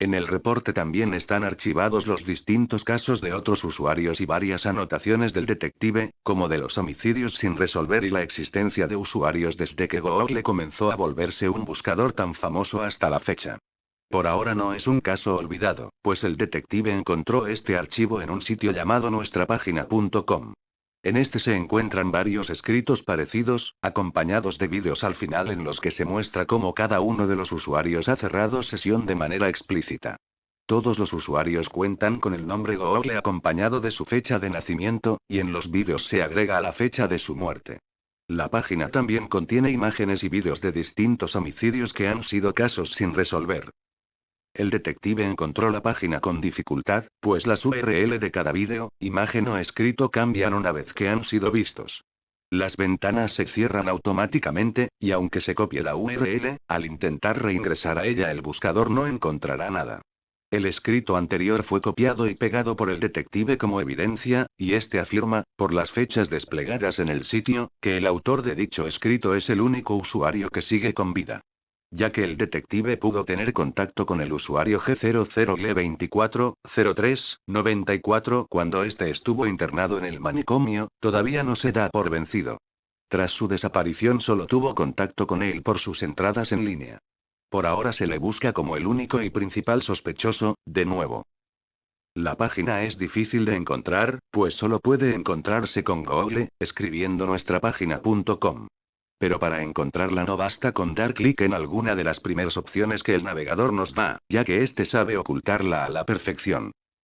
En el reporte también están archivados los distintos casos de otros usuarios y varias anotaciones del detective, como de los homicidios sin resolver y la existencia de usuarios desde que Google comenzó a volverse un buscador tan famoso hasta la fecha. Por ahora no es un caso olvidado, pues el detective encontró este archivo en un sitio llamado nuestrapágina.com. En este se encuentran varios escritos parecidos, acompañados de vídeos al final en los que se muestra cómo cada uno de los usuarios ha cerrado sesión de manera explícita. Todos los usuarios cuentan con el nombre Google acompañado de su fecha de nacimiento, y en los vídeos se agrega la fecha de su muerte. La página también contiene imágenes y vídeos de distintos homicidios que han sido casos sin resolver. El detective encontró la página con dificultad, pues las URL de cada vídeo, imagen o escrito cambian una vez que han sido vistos. Las ventanas se cierran automáticamente, y aunque se copie la URL, al intentar reingresar a ella el buscador no encontrará nada. El escrito anterior fue copiado y pegado por el detective como evidencia, y este afirma, por las fechas desplegadas en el sitio, que el autor de dicho escrito es el único usuario que sigue con vida. Ya que el detective pudo tener contacto con el usuario G00L240394 cuando este estuvo internado en el manicomio, todavía no se da por vencido. Tras su desaparición solo tuvo contacto con él por sus entradas en línea. Por ahora se le busca como el único y principal sospechoso, de nuevo. La página es difícil de encontrar, pues solo puede encontrarse con Google, escribiendo nuestrapágina.com. Pero para encontrarla no basta con dar clic en alguna de las primeras opciones que el navegador nos da, ya que éste sabe ocultarla a la perfección.